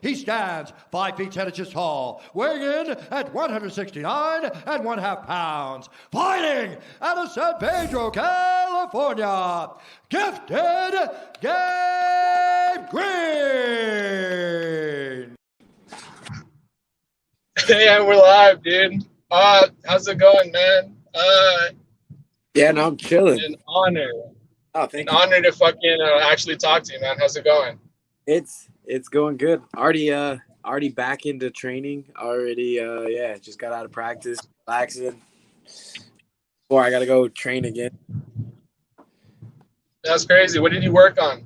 He stands 5 feet 10 inches tall, weighing in at 169 and 1/2 pounds. Fighting out of San Pedro, California, gifted Gabe Green. Hey, we're live, dude. How's it going, man? Yeah, no, I'm chilling. An honor. Oh, thank An you. honor to fucking actually talk to you, man. How's it going? It's going good. Already back into training. Just got out of practice, relaxing. Before I gotta go train again. That's crazy. What did you work on?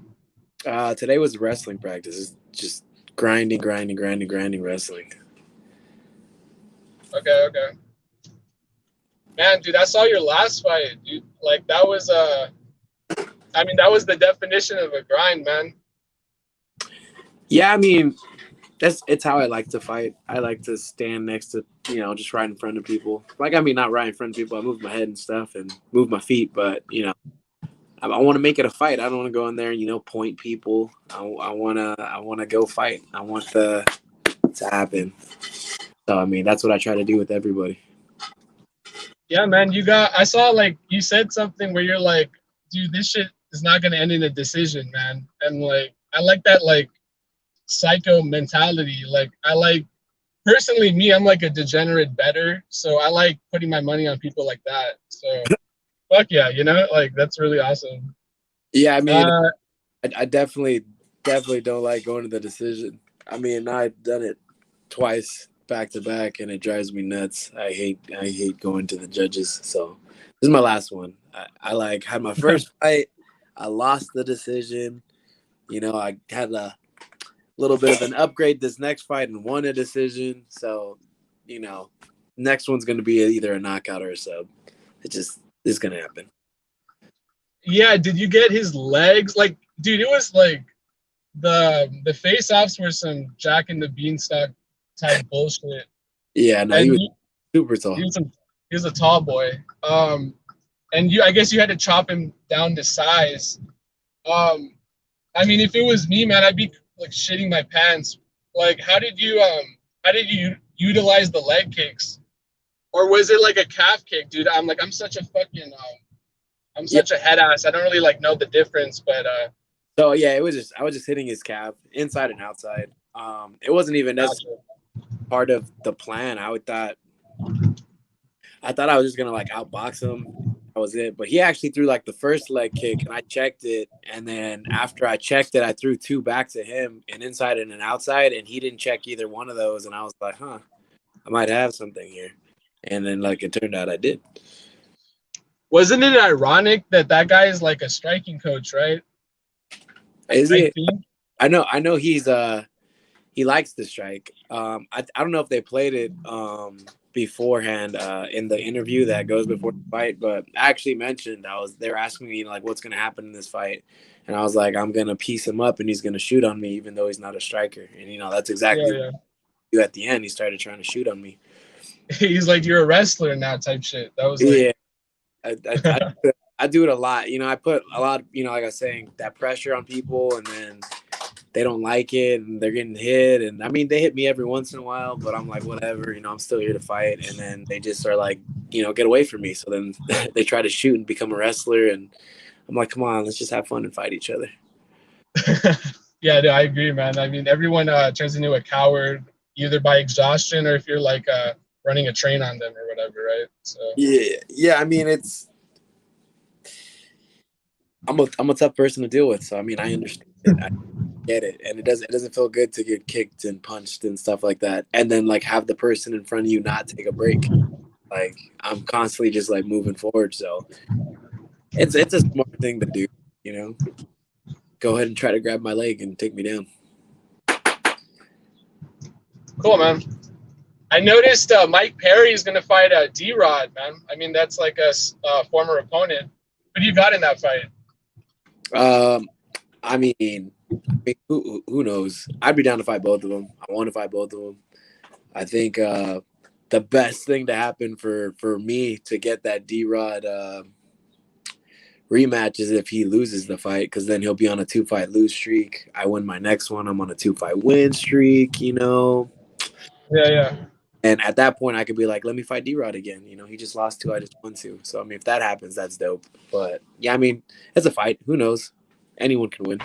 Today was wrestling practice. It's just grinding wrestling. Okay. Man, dude, I saw your last fight, dude. Like that was that was the definition of a grind, man. Yeah, I mean, it's how I like to fight. I like to stand next to, just right in front of people. Not right in front of people. I move my head and stuff and move my feet, but I want to make it a fight. I don't want to go in there and point people. I want to go fight. I want to happen. So that's what I try to do with everybody. Yeah, man. I saw like you said something where you're like, dude, this shit is not gonna end in a decision, man. And like I like that like psycho mentality. Like personally me, I'm like a degenerate bettor, so I like putting my money on people like that. So fuck yeah, like that's really awesome. Yeah, I definitely don't like going to the decision. I've done it twice back to back and it drives me nuts. I hate going to the judges. So this is my last one. I had my first fight. I lost the decision. I had a little bit of an upgrade this next fight and won a decision. So, next one's going to be either a knockout or a sub. It's going to happen. Yeah, did you get his legs? Like, dude, it was like the face-offs were some Jack and the Beanstalk type bullshit. Yeah, no, he was super tall. He was a tall boy. And I guess you had to chop him down to size. If it was me, man, I'd be like shitting my pants. Like, how did you utilize the leg kicks? Or was it like a calf kick, dude? I'm such a fucking such a head ass. I don't really like know the difference, but So yeah, I was just hitting his calf inside and outside. It wasn't even necessarily part of the plan. I thought I was just gonna like outbox him. That was it. But he actually threw like the first leg kick and I checked it. And then after I checked it, I threw two back to him, an inside and an outside, and he didn't check either one of those. And I was like, I might have something here. And then like it turned out I did. Wasn't it ironic that guy is like a striking coach, right? Is it? I know he's he likes to strike. I don't know if they played it beforehand in the interview that goes before the fight, but I actually mentioned they were asking me like what's gonna happen in this fight, and I was like, I'm gonna piece him up and he's gonna shoot on me even though he's not a striker. And that's exactly what he did at the end. He started trying to shoot on me. He's like, you're a wrestler now type shit. That was like... Yeah. I do it a lot. I put a lot, like I was saying, that pressure on people, and then they don't like it and they're getting hit. And they hit me every once in a while, but I'm like, whatever, I'm still here to fight. And then they just are like, get away from me. So then they try to shoot and become a wrestler. And I'm like, come on, let's just have fun and fight each other. Yeah, dude, I agree, man. Everyone turns into a coward either by exhaustion or if you're like running a train on them or whatever, right? So yeah. I'm a tough person to deal with, so I understand it. I get it, and it doesn't feel good to get kicked and punched and stuff like that, and then like have the person in front of you not take a break. Like I'm constantly just like moving forward, so it's a smart thing to do, Go ahead and try to grab my leg and take me down. Cool, man. I noticed Mike Perry is going to fight D-Rod, man. That's like a former opponent. What do you got in that fight? Who knows? I'd be down to fight both of them. I want to fight both of them. I think the best thing to happen for me to get that D-Rod rematch is if he loses the fight, because then he'll be on a 2-fight lose streak. I win my next one, I'm on a 2-fight win streak, you know. Yeah. And at that point, I could be like, let me fight D-Rod again. You know, he just lost 2, I just won 2. So, I mean, if that happens, that's dope. But, yeah, I mean, it's a fight. Who knows? Anyone can win.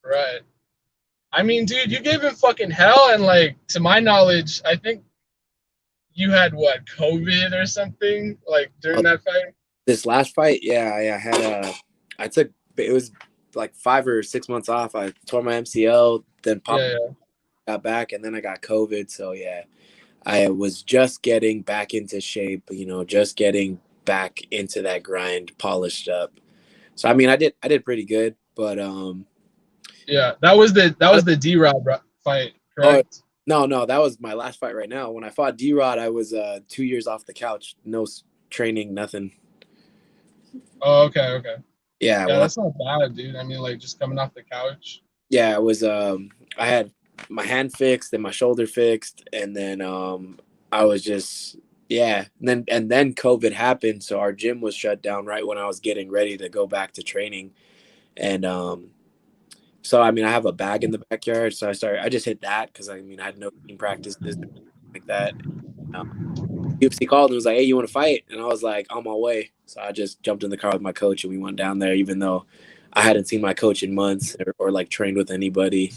Right. I mean, dude, you gave him fucking hell. And, like, to my knowledge, I think you had, what, COVID or something, like, during that fight? This last fight, yeah, I had it was like 5 or 6 months off. I tore my MCL, then got back, and then I got COVID. So, yeah. I was just getting back into shape, you know, just getting back into that grind, polished up. So I mean, I did pretty good, but yeah, that was the D-Rod fight, correct? No, that was my last fight right now. When I fought D-Rod, I was 2 years off the couch, no training, nothing. Oh, okay. Yeah, well, that's not bad, dude. I mean, like, just coming off the couch. Yeah, it was I had my hand fixed and my shoulder fixed, and then I was just and then COVID happened, so our gym was shut down right when I was getting ready to go back to training. And so I mean, I have a bag in the backyard, so I just hit that because I mean I had no team practices like that. UFC called and was like, hey, you want to fight? And I was like, on my way. So I just jumped in the car with my coach and we went down there, even though I hadn't seen my coach in months or like trained with anybody.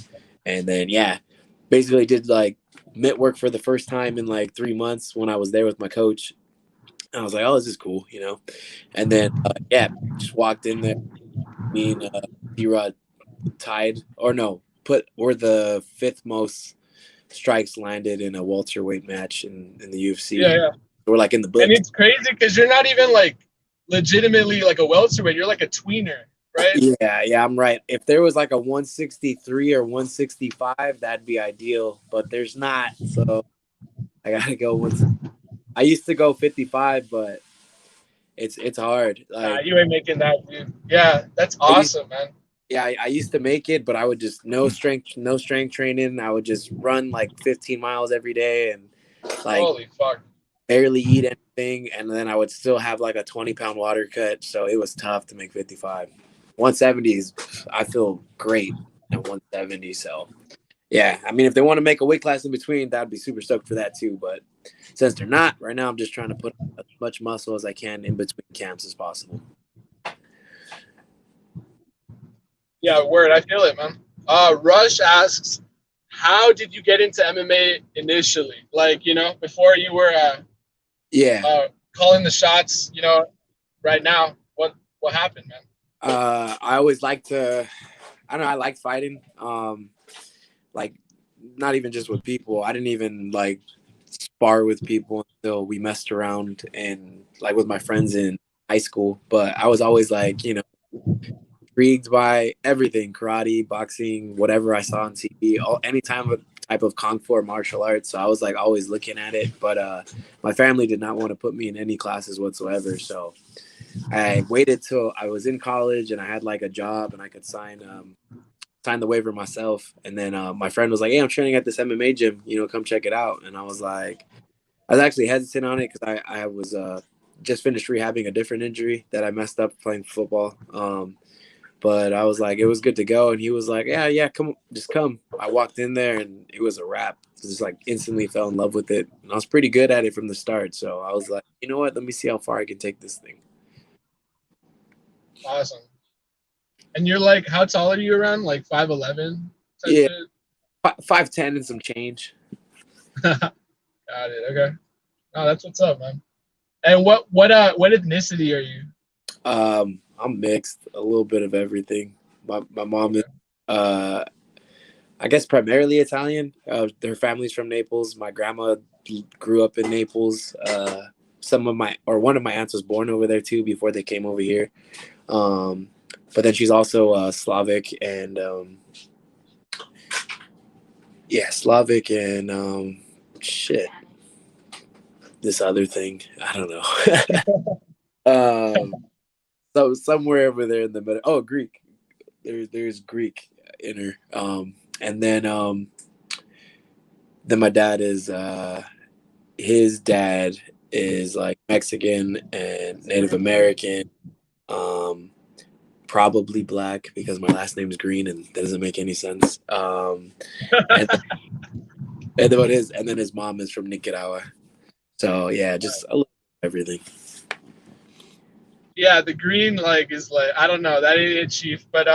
And then, basically did like mitt work for the first time in like 3 months when I was there with my coach. And I was like, oh, this is cool, you know? And then, just walked in there. Me and D-Rod tied, we're the 5th most strikes landed in a welterweight match in the UFC. Yeah. We're like in the books. And it's crazy because you're not even like legitimately like a welterweight. You're like a tweener, right? Yeah, I'm right. If there was like a 163 or 165, that'd be ideal, but there's not. So I gotta go I used to go 55, but it's hard. Like, you ain't making that, dude. Yeah, that's awesome, man. Yeah, I used to make it, but I would just no strength training. I would just run like 15 miles every day and like holy fuck, barely eat anything, and then I would still have like a 20-pound water cut. So it was tough to make 55. 170 is, I feel great at 170. So yeah, I mean, if they want to make a weight class in between, that'd be super stoked for that too. But since they're not right now, I'm just trying to put as much muscle as I can in between camps as possible. Yeah, word. I feel it, man. Rush asks, how did you get into MMA initially? Like, you know, before you were calling the shots, you know, right now, what happened, man? I always liked I liked fighting. Like, not even just with people. I didn't even like spar with people until we messed around and like with my friends in high school. But I was always like, you know, intrigued by everything, karate, boxing, whatever I saw on TV, any type of kung fu or martial arts. So I was like always looking at it, but my family did not want to put me in any classes whatsoever. So I waited till I was in college and I had like a job and I could sign the waiver myself. And then my friend was like, hey, I'm training at this MMA gym, you know, come check it out. And I was actually hesitant on it because I was just finished rehabbing a different injury that I messed up playing football. But I was like, it was good to go. And he was like, yeah, come, just come. I walked in there and it was a wrap. Just like instantly fell in love with it. And I was pretty good at it from the start. So I was like, you know what? Let me see how far I can take this thing. Awesome. And you're like, how tall are you around? Like 5'11"? Yeah, 5'10" and some change. Got it. Okay. Oh, that's what's up, man. And what ethnicity are you? I'm mixed, a little bit of everything. My mom is, I guess, primarily Italian. Her family's from Naples. My grandma grew up in Naples. One of my aunts was born over there too before they came over here. But then she's also Slavic and Slavic and this other thing. I don't know. So somewhere over there in the middle. Oh, Greek. There's Greek in her. And then my dad is his dad is like Mexican and Native American. Probably black because my last name is Green and that doesn't make any sense. And then his mom is from Nicaragua. So yeah, just a little everything. Yeah, the green like is like I don't know that ain't it, chief, but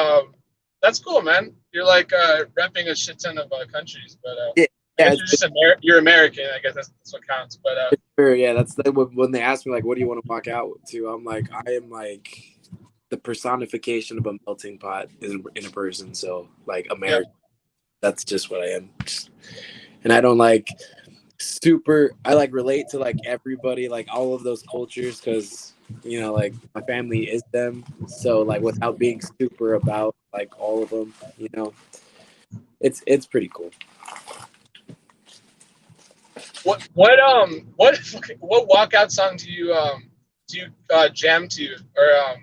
that's cool, man. You're like repping a shit ton of countries, but I guess you're just you're American. I guess that's what counts. But sure, yeah, that's when they ask me like, what do you want to walk out to? I'm like, I am like the personification of a melting pot in a person. So like America, that's just what I am. And I don't like I like relate to like everybody, like all of those cultures, because you know, like my family is them. So like without being super about like all of them, you know, it's pretty cool. What walkout song do you jam to or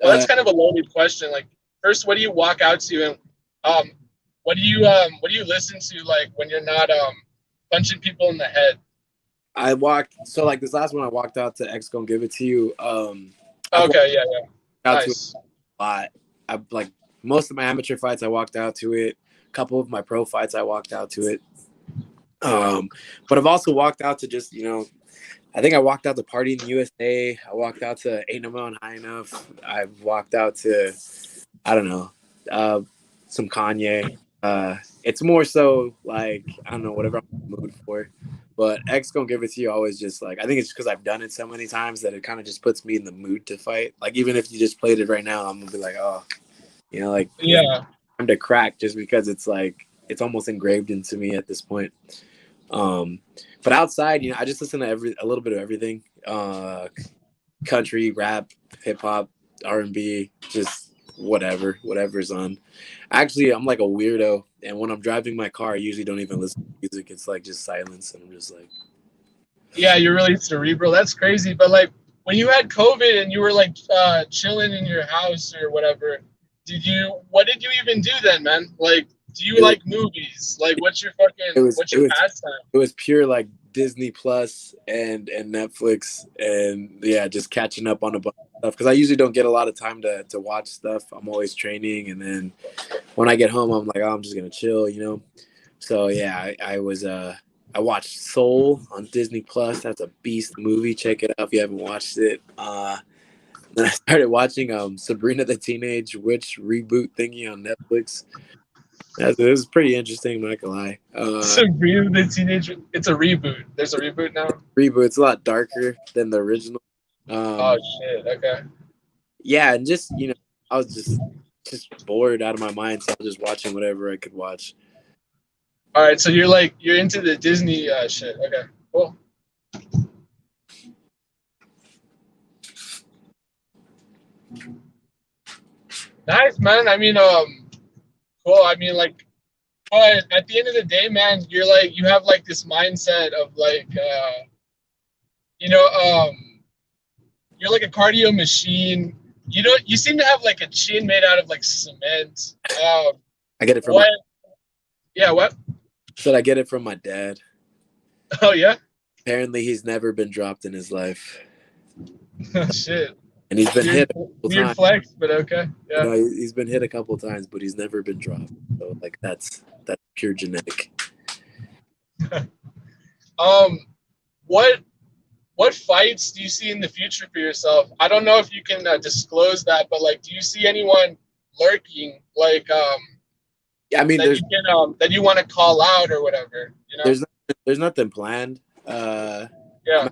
well, that's kind of a loaded question. Like first, what do you walk out to, and what do you listen to like when you're not punching people in the head? So like this last one I walked out to X Gon' Give It To You. Okay, yeah. Nice. To it a lot. I like most of my amateur fights I walked out to it. A couple of my pro fights I walked out to it. But I've also walked out to just, you know, I think I walked out to Party in the USA. I walked out to Ain't No Mountain High Enough. I've walked out to, I don't know, some Kanye. It's more so like, I don't know, whatever I'm in the mood for. But X Gon' Give It To You always just like, I think it's because I've done it so many times that it kind of just puts me in the mood to fight. Like, even if you just played it right now, I'm going to be like, oh, you know, like, yeah, time to crack just because it's like, it's almost engraved into me at this point. But outside, you know, I just listen to a little bit of everything. Country, rap, hip hop, R&B, just whatever's on. Actually, I'm like a weirdo, and when I'm driving my car, I usually don't even listen to music. It's like just silence, and I'm just like, yeah, you're really cerebral. That's crazy. But like when you had COVID and you were like chilling in your house or whatever, what did you even do then, man? Like, do you like movies? Like, what's your pastime? It was pure like Disney Plus and Netflix, and yeah, just catching up on a bunch of stuff because I usually don't get a lot of time to watch stuff. I'm always training, and then when I get home, I'm like, oh, I'm just gonna chill, you know. So yeah, I watched Soul on Disney Plus. That's a beast movie. Check it out if you haven't watched it. Then I started watching Sabrina the Teenage Witch reboot thingy on Netflix. It was pretty interesting, I'm not gonna lie. Sabrina the Teenage. It's a reboot. There's a reboot now. Reboot. It's a lot darker than the original. Oh shit. Okay. Yeah, and just you know, I was just bored out of my mind, so I was just watching whatever I could watch. All right, so you're into the Disney shit. Okay, cool. Nice, man. I mean, cool. I mean, like, but at the end of the day, man, you have like this mindset of like, you know, you're like a cardio machine. You seem to have like a chin made out of like cement. I get it from Yeah, what? Said I get it from my dad. Oh yeah. Apparently, he's never been dropped in his life. Oh shit. And he's been hit. Weird flex, but okay. Yeah. You know, he's been hit a couple of times, but he's never been dropped. So like that's pure genetic. What fights do you see in the future for yourself? I don't know if you can disclose that, but like, do you see anyone lurking? Like, yeah, I mean, that you want to call out or whatever. You know, there's nothing planned. Yeah. I'm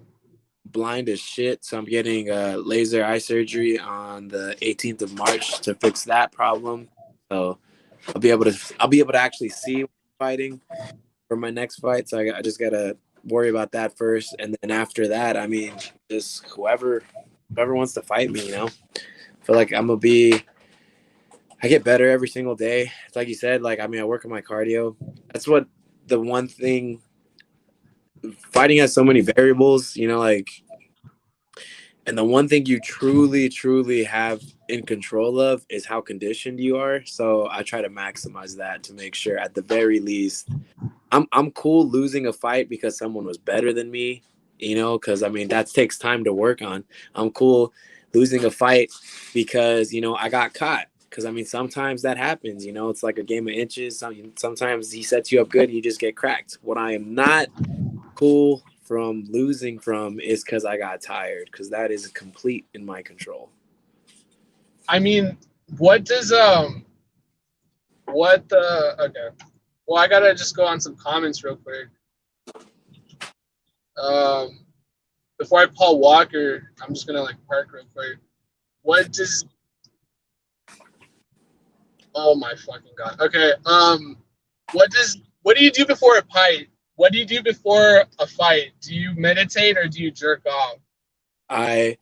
blind as shit, so I'm getting laser eye surgery on the 18th of March to fix that problem. So I'll be able to actually see fighting for my next fight. So I just gotta worry about that first, and then after that, I mean, just whoever wants to fight me, you know. I feel like I get better every single day. It's like you said, like, I mean, I work on my cardio. That's what the one thing, fighting has so many variables, you know, like, and the one thing you truly, truly have in control of is how conditioned you are. So I try to maximize that to make sure at the very least, I'm cool losing a fight because someone was better than me, you know, because I mean, that takes time to work on. I'm cool losing a fight because, you know, I got caught. Because, I mean, sometimes that happens, you know. It's like a game of inches. Sometimes he sets you up good and you just get cracked. What I am not cool from losing from is because I got tired, because that is complete in my control. I mean, what does okay. Well, I gotta just go on some comments real quick. Before I Paul Walker, I'm just gonna like park real quick. What does? Oh my fucking god. Okay. What do you do before a fight? What do you do before a fight? Do you meditate or do you jerk off? I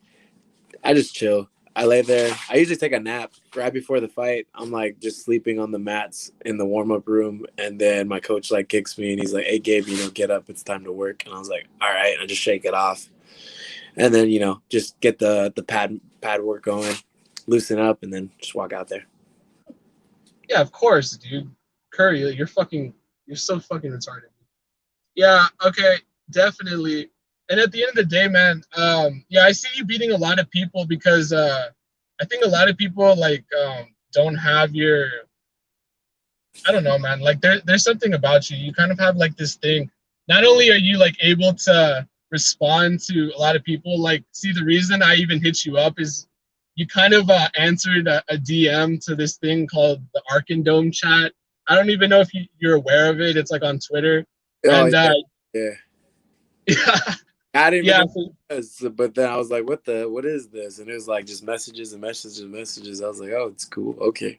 just chill. I lay there. I usually take a nap right before the fight. I'm like just sleeping on the mats in the warm-up room, and then my coach like kicks me and he's like, "Hey Gabe, you know, get up. It's time to work." And I was like, "All right." I just shake it off, and then, you know, just get the pad work going, loosen up, and then just walk out there. Yeah, of course, dude. Curry, you're so fucking retarded. Yeah, okay, definitely. And at the end of the day, man, yeah, I see you beating a lot of people because I think a lot of people like don't have your, I don't know, man. Like there's something about you. You kind of have like this thing. Not only are you like able to respond to a lot of people, like, see, the reason I even hit you up is you kind of answered a DM to this thing called the Arkandome chat. I don't even know if you're aware of it. It's like on Twitter. Oh, And yeah. yeah. I didn't Yeah. even know what it was, but then I was like, what is this? And it was like just messages and messages and messages. I was like, oh, it's cool. Okay.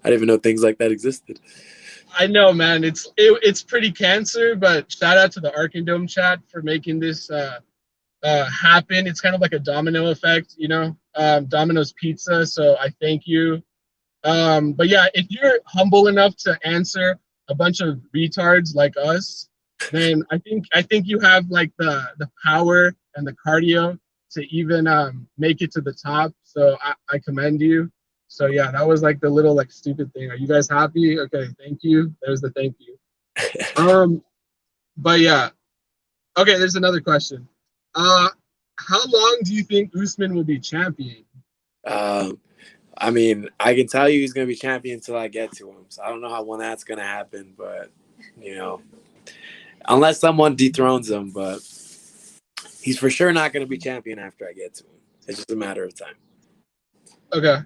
I didn't even know things like that existed. I know, man. It's pretty cancer, but shout out to the Arkandome chat for making this happen. It's kind of like a domino effect, you know, Domino's Pizza. So I thank you. But yeah, if you're humble enough to answer a bunch of retards like us, then I think you have like the power and the cardio to even make it to the top. So I commend you. So yeah, that was like the little like stupid thing. Are you guys happy? Okay, thank you. There's the thank you. But yeah. Okay, there's another question. How long do you think Usman will be champion? I mean, I can tell you he's going to be champion until I get to him. So I don't know when that's going to happen, but, you know, unless someone dethrones him, but he's for sure not going to be champion after I get to him. It's just a matter of time. Okay.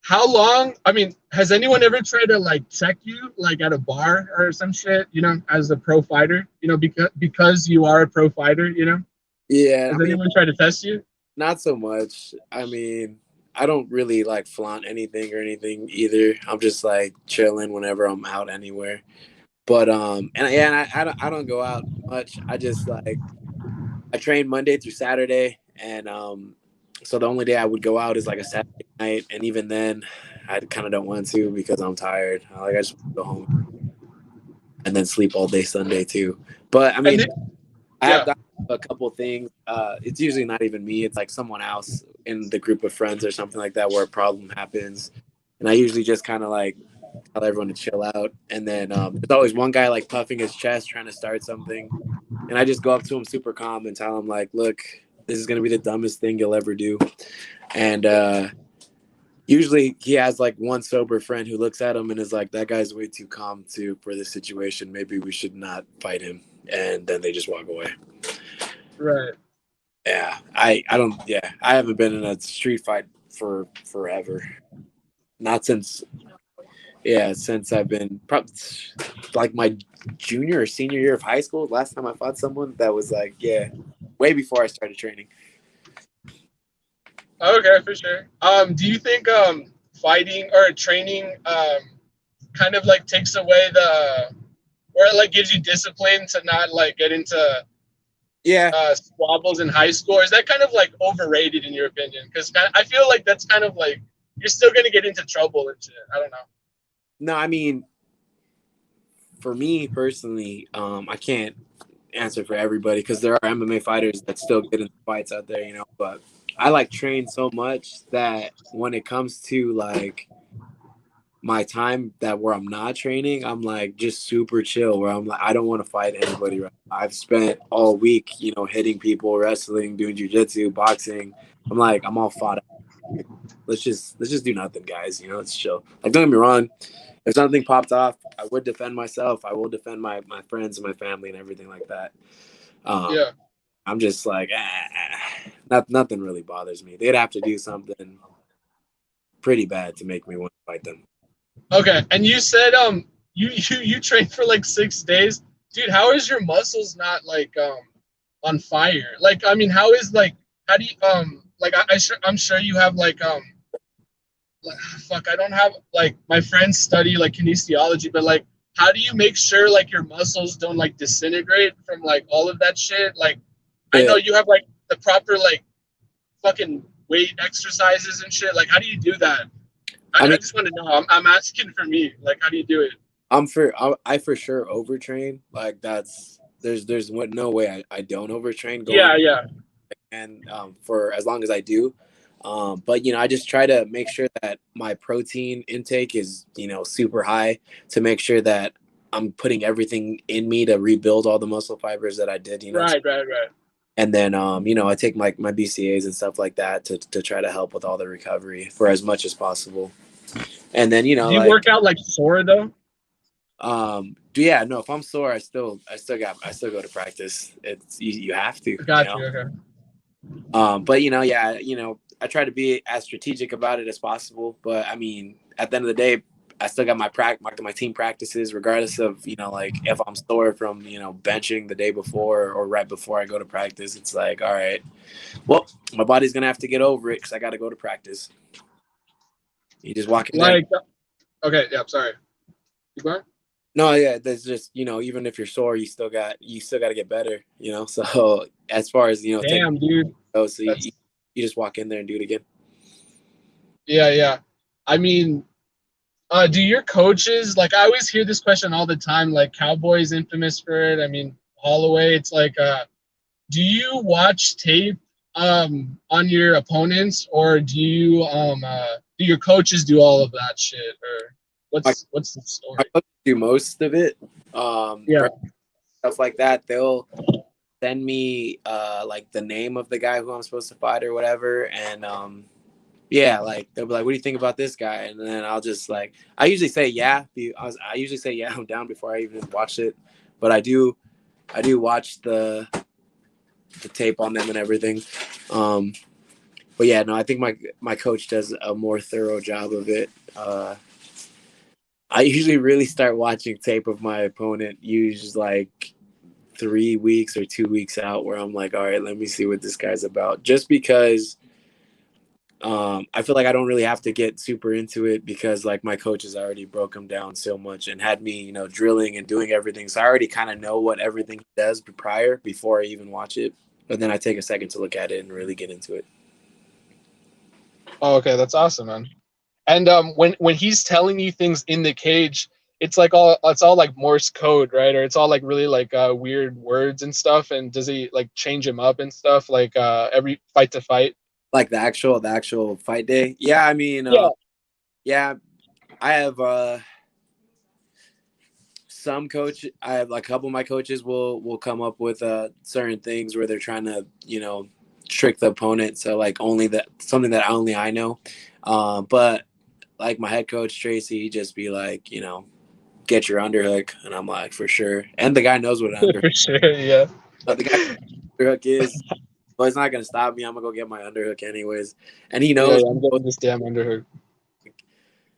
How long? I mean, has anyone ever tried to like check you like at a bar or some shit, you know, as a pro fighter, you know, because you are a pro fighter, you know? Yeah. Has anyone tried to test you? Not so much. I mean, I don't really like flaunt anything or anything either. I'm just like chilling whenever I'm out anywhere. But I don't go out much. I just like, I train Monday through Saturday, and so the only day I would go out is like a Saturday night, and even then I kind of don't want to because I'm tired. I just go home and then sleep all day Sunday too. But I mean, I have done a couple things. It's usually not even me. It's like someone else in the group of friends or something like that where a problem happens. And I usually just kind of like tell everyone to chill out. And then there's always one guy like puffing his chest trying to start something. And I just go up to him super calm and tell him like, look, this is going to be the dumbest thing you'll ever do. And usually he has like one sober friend who looks at him and is like, that guy's way too calm for this situation. Maybe we should not fight him. And then they just walk away. Right. Yeah. I haven't been in a street fight for forever. Not since I've been probably like my junior or senior year of high school. Last time I fought someone that was like, way before I started training. Okay, for sure. Do you think fighting or training kind of like takes away or it like gives you discipline to not like get into squabbles in high school? Or is that kind of like overrated in your opinion? Because I feel like that's kind of like you're still gonna get into trouble and shit. I don't know. No, I mean, for me personally, I can't answer for everybody because there are MMA fighters that still get into fights out there, you know. But I like train so much that when it comes to like my time where I'm not training, I'm like just super chill. Where I'm like, I don't want to fight anybody. Right now. I've spent all week, you know, hitting people, wrestling, doing jiu-jitsu, boxing. I'm all fought out. Let's just do nothing, guys. Let's chill. Like, don't get me wrong. If something popped off, I would defend myself. I will defend my friends and my family and everything like that. Yeah. I'm just like, nothing really bothers me. They'd have to do something pretty bad to make me want to fight them. Okay, and you said you trained for like 6 days, dude. How is your muscles not like on fire? Like, I mean, how do you like I'm sure you have like fuck, I don't have like my friends study like kinesiology, but like how do you make sure like your muscles don't like disintegrate from like all of that shit? Like, I know you have like the proper like fucking weight exercises and shit. Like, how do you do that? I just want to know. I'm asking for me. Like, how do you do it? I for sure overtrain. Like, there's no way I don't overtrain. Yeah. And for as long as I do. But I just try to make sure that my protein intake is super high to make sure that I'm putting everything in me to rebuild all the muscle fibers that I did. Right. And then I take my BCAAs and stuff like that to try to help with all the recovery for as much as possible. And then do you work out like sore though? Yeah, no, if I'm sore, I still go to practice. It's you have to. Got you. Okay. But I try to be as strategic about it as possible. But I mean, at the end of the day, I still got my team practices, regardless of like if I'm sore from benching the day before or right before I go to practice. It's like, all right, well, my body's gonna have to get over it because I got to go to practice. You just walk in like there. Okay, yeah, sorry. You going? No, yeah, there's just even if you're sore, you still got to get better. So as far as damn, dude. So you just walk in there and do it again. Yeah. I mean, do your coaches, like, I always hear this question all the time, like Cowboys infamous for it. I mean, Holloway, it's like, do you watch tape on your opponents, or do your coaches do all of that shit, or what's the story? I do most of it. Stuff like that. They'll send me like the name of the guy who I'm supposed to fight or whatever, and like they'll be like, "What do you think about this guy?" And then I'll just like, I usually say yeah. I usually say yeah, I'm down before I even watch it, but I do watch the tape on them and everything. But yeah, no, I think my coach does a more thorough job of it. I usually really start watching tape of my opponent usually like 3 weeks or 2 weeks out, where I'm like, all right, let me see what this guy's about. Just because I feel like I don't really have to get super into it because like my coach has already broke him down so much and had me, drilling and doing everything. So I already kind of know what everything he does before I even watch it. But then I take a second to look at it and really get into it. Oh, okay, that's awesome, man. And when he's telling you things in the cage, it's all like Morse code, right? Or it's all like really like weird words and stuff. And does he like change him up and stuff like every fight to fight? Like the actual fight day? Yeah, I mean, yeah, I have some coach. I have like a couple of my coaches will come up with certain things where they're trying to trick the opponent. So like something that only I know. But like my head coach Tracy, he just be like, get your underhook, and I'm like, for sure. And the guy knows what an underhook. For sure, yeah. But the guy underhook is. Well, it's not gonna stop me. I'm gonna go get my underhook anyways, and he knows. Yeah, I'm getting this damn underhook.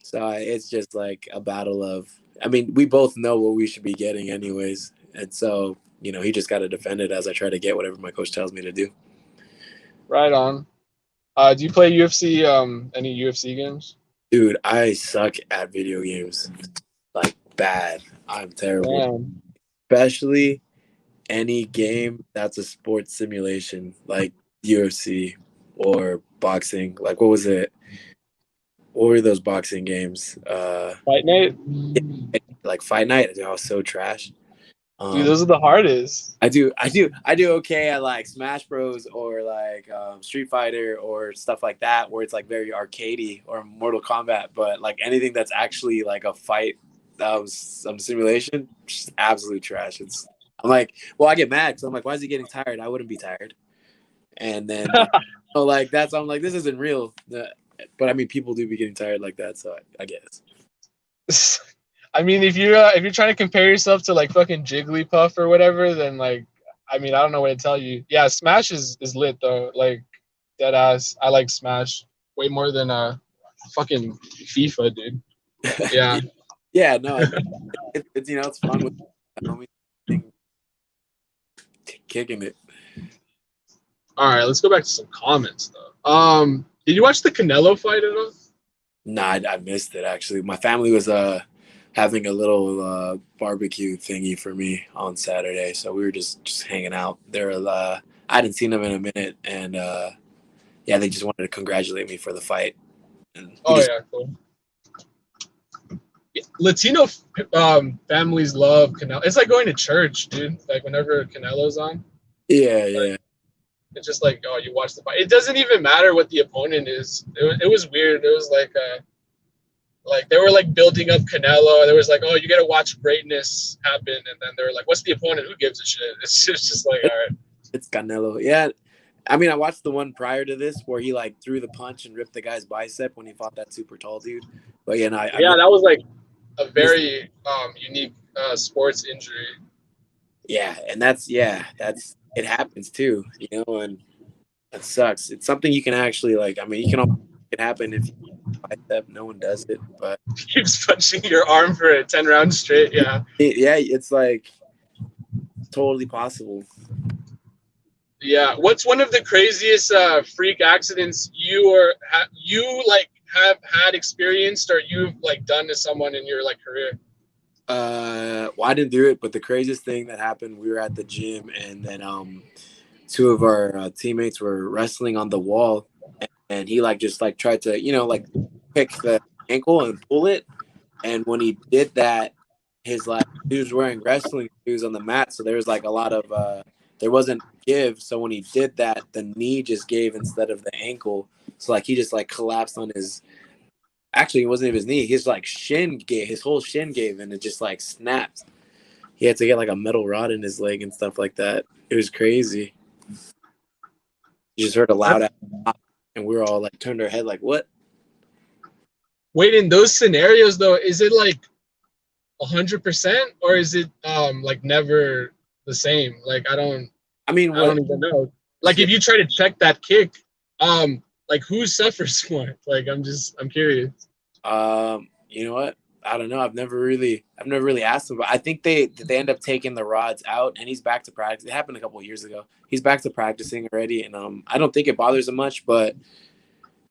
So it's just like a battle of. I mean, we both know what we should be getting anyways, and so he just got to defend it as I try to get whatever my coach tells me to do. Right on. Do you play UFC? Any UFC games? Dude, I suck at video games, like bad. I'm terrible, Damn. Especially any game that's a sports simulation like UFC or boxing. Like, what was it? What were those boxing games? Fight Night? Like Fight Night. I was so trash. Dude, those are the hardest. I do okay at like Smash Bros or like Street Fighter or stuff like that, where it's like very arcadey, or Mortal Kombat. But like anything that's actually like a fight that was some simulation, just absolute trash. I'm like, well, I get mad because I'm like, why is he getting tired? I wouldn't be tired. And then, so like that's I'm like, this isn't real. But I mean, people do be getting tired like that, so I guess. I mean, if you're trying to compare yourself to like fucking Jigglypuff or whatever, then like, I mean, I don't know what to tell you. Yeah, Smash is lit though. Like, dead ass. I like Smash way more than fucking FIFA, dude. Yeah. Yeah, no, it's it's fun with homie kicking it. All right, let's go back to some comments though. Did you watch the Canelo fight at all? Nah, I missed it actually. My family was having a little barbecue thingy for me on Saturday, so we were just hanging out. I hadn't seen them in a minute, and yeah, they just wanted to congratulate me for the fight. And Cool. Yeah, Latino families love Canelo. It's like going to church, dude. Like whenever Canelo's on. Yeah. It's just like, oh, you watch the fight. It doesn't even matter what the opponent is. It was weird. It was like they were like building up Canelo. There was like, oh, you got to watch greatness happen, and then they were like, what's the opponent? Who gives a shit? It's just like, all right. It's Canelo. Yeah. I mean, I watched the one prior to this where he like threw the punch and ripped the guy's bicep when he fought that super tall dude. But yeah, that was like a very unique sports injury. Yeah, and it happens too, and that sucks. It's something you can actually like. I mean, it can happen if you bicep. No one does it, but keeps punching your arm for 10 rounds straight. Yeah. It's like totally possible. Yeah. What's one of the craziest freak accidents you have had experienced or you've like done to someone in your like career? Well, I didn't do it, but the craziest thing that happened, we were at the gym, and then two of our teammates were wrestling on the wall, and he just tried to pick the ankle and pull it, and when he did that, his he was wearing wrestling shoes on the mat, so there was like a lot of there wasn't give, so when he did that, the knee just gave instead of the ankle, so he just collapsed on his. Actually, it wasn't even his knee. His his whole shin gave, and it just snapped. He had to get a metal rod in his leg and stuff like that. It was crazy. You just heard a loud pop, and we were all turned our head what? Wait, in those scenarios though, is it 100% or is it never the same? I don't even know. If you try to check that kick, who suffers more? I'm curious. You know what? I don't know. I've never really asked him, but I think they end up taking the rods out, and he's back to practice. It happened a couple of years ago. He's back to practicing already, and I don't think it bothers him much. But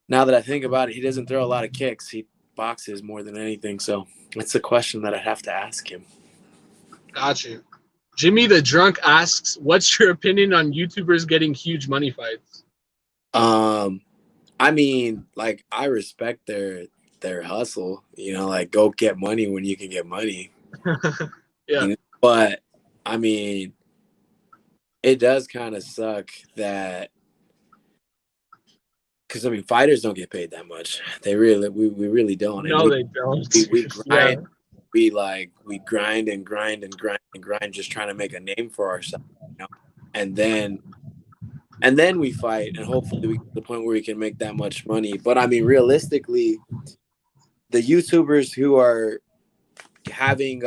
now that I think about it, he doesn't throw a lot of kicks. He boxes more than anything. So it's a question that I'd have to ask him. Got you. Jimmy the Drunk asks, "What's your opinion on YouTubers getting huge money fights?" I mean, I respect their hustle, go get money when you can get money. Yeah. But I mean, it does kind of suck that, because fighters don't get paid that much. We really don't. No, they don't. We grind. Yeah. We grind and grind and grind and grind, just trying to make a name for ourselves, and then we fight, and hopefully we get to the point where we can make that much money. But I mean, realistically, the YouTubers who are having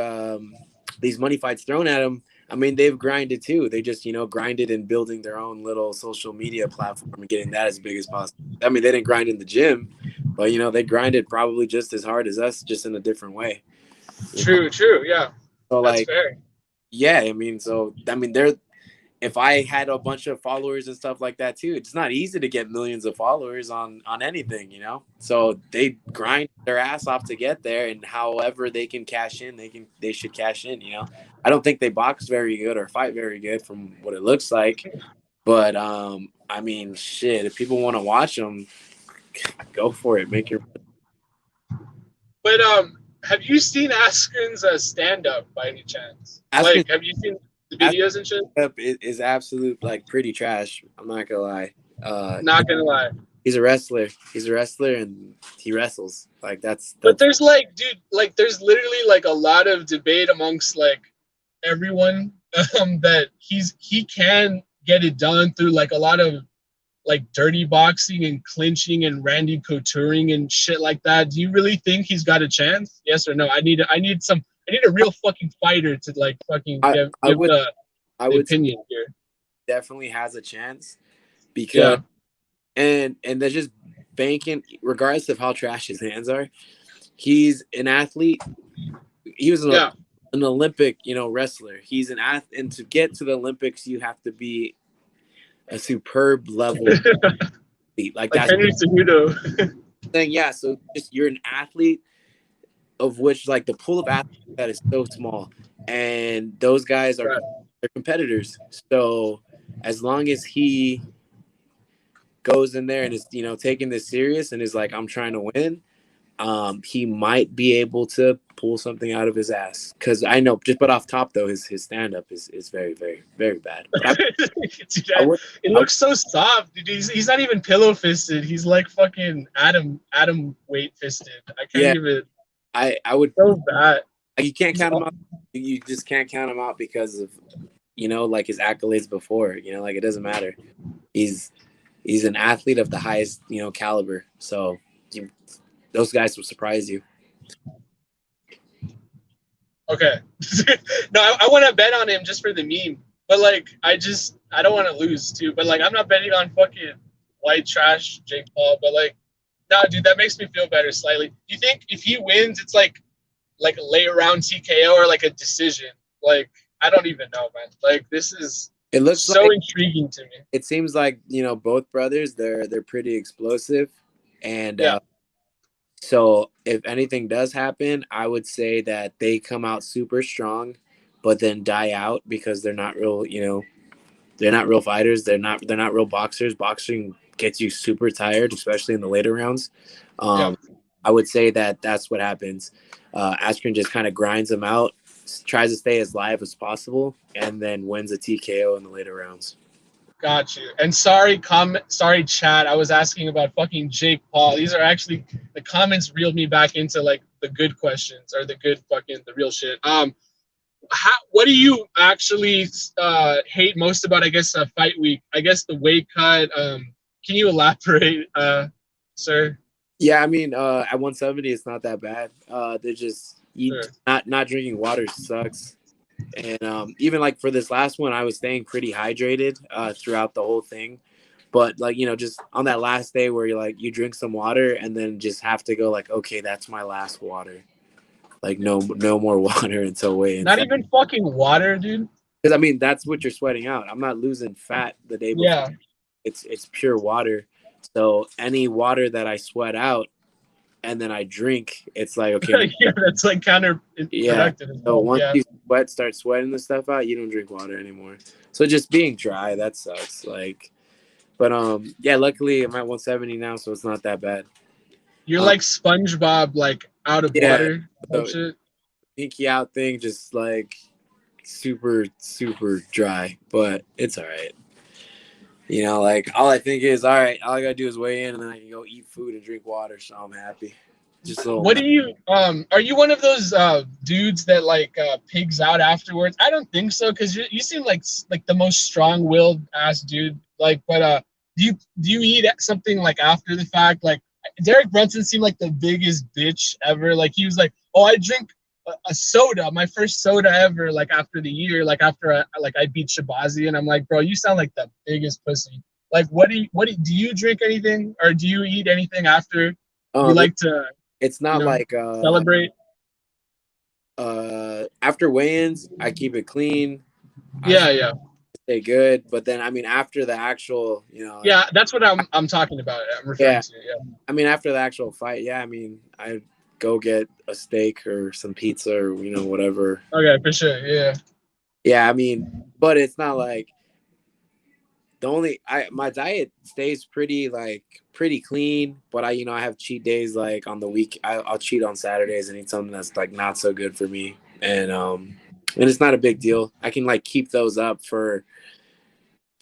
these money fights thrown at them, I mean, they've grinded too. They just, grinded in building their own little social media platform and getting that as big as possible. I mean, they didn't grind in the gym, but, they grinded probably just as hard as us, just in a different way. True, yeah. So, that's fair. Yeah, if I had a bunch of followers and stuff like that too, it's not easy to get millions of followers on anything, So they grind their ass off to get there, and however they can cash in, they should cash in, I don't think they box very good or fight very good from what it looks like, but I mean, shit, if people want to watch them, go for it, make your. But have you seen Askren's stand up by any chance? Have you seen the videos and shit? It is absolute pretty trash. I'm not gonna lie. Not gonna lie. He's a wrestler. and he wrestles. That's. But there's dude, there's literally a lot of debate amongst everyone that he can get it done through a lot of like dirty boxing and clinching and Randy Couturing and shit like that, do you really think he's got a chance? Yes or no? I need a real fucking fighter to like fucking give the opinion here. Definitely has a chance because Yeah. and they're just banking, regardless of how trash his hands are. He's an athlete. He was an Olympic, wrestler. He's an athlete, and to get to the Olympics, you have to be a superb level athlete. Like that's Henry Cejudo. thing. Yeah, so just you're an athlete, of which like the pool of athletes that is so small, and those guys are they're competitors. So as long as he goes in there and is taking this serious and is like, I'm trying to win, he might be able to pull something out of his ass. Because I know, but off top though, his stand up is very, very, very bad. It looks so soft, dude. He's not even pillow fisted. He's like fucking Adam weight fisted. I can't even. I would so bad. You can't count him out. You just can't count him out because of like his accolades before. Like it doesn't matter. He's an athlete of the highest caliber. So those guys will surprise you. Okay. No, I want to bet on him just for the meme. But like I don't want to lose too. But like I'm not betting on fucking white trash Jake Paul. But like, nah, dude, that makes me feel better slightly. Do you think if he wins, it's like a late round TKO or like a decision? Like I don't even know, man. Like it looks so intriguing to me. It seems like both brothers they're pretty explosive, and so if anything does happen, I would say that they come out super strong, but then die out because they're not real. They're not real fighters. They're not real boxers. Boxing gets you super tired, especially in the later rounds. I would say that that's what happens. Askren just kind of grinds them out, tries to stay as live as possible, and then wins a TKO in the later rounds. Got you. And sorry, chat. I was asking about fucking Jake Paul. These are actually the comments reeled me back into like the good questions or the real shit. What do you actually hate most about, I guess, fight week? I guess the weight cut. Can you elaborate, sir? Yeah, I mean, at 170, it's not that bad. They're just not drinking water sucks, and even like for this last one, I was staying pretty hydrated throughout the whole thing. But like just on that last day where you drink some water and then just have to go like, okay, that's my last water. Like no more water until weigh-in. Not even fucking water, dude. Because I mean, that's what you're sweating out. I'm not losing fat the day before. Yeah, it's pure water. So any water that I sweat out and then I drink, it's like, okay. Yeah, that's like counterproductive. Yeah. So once you start sweating the stuff out, you don't drink water anymore. So just being dry, that sucks. Like, but yeah, luckily I'm at 170 now, so it's not that bad. You're like SpongeBob, like out of water. So pinky out thing, just like super, super dry, but it's all right. Like all I think is, all right, all I gotta do is weigh in and then I can go eat food and drink water, so I'm happy. Just a little. What do you are you one of those dudes that like pigs out afterwards? I don't think so, because you seem like the most strong-willed ass dude. Like, but do you eat something like after the fact? Like Derek Brunson seemed like the biggest bitch ever. Like he was like, oh, I drink a soda, my first soda ever, like after the year, like after I beat Shabazi, and I'm like, bro, you sound like the biggest pussy. Like, do you drink anything or do you eat anything after? You like to? It's not like celebrate. After weigh-ins, I keep it clean. Yeah. Stay good, but then I mean after the actual, Yeah, that's what I'm talking about. I'm referring to. Yeah. I mean after the actual fight, yeah. I mean I go get a steak or some pizza or whatever. Okay, for sure. Yeah. Yeah, I mean, but it's not like my diet stays pretty clean, but I have cheat days like on the week. I'll cheat on Saturdays and eat something that's like not so good for me, and it's not a big deal. I can like keep those up for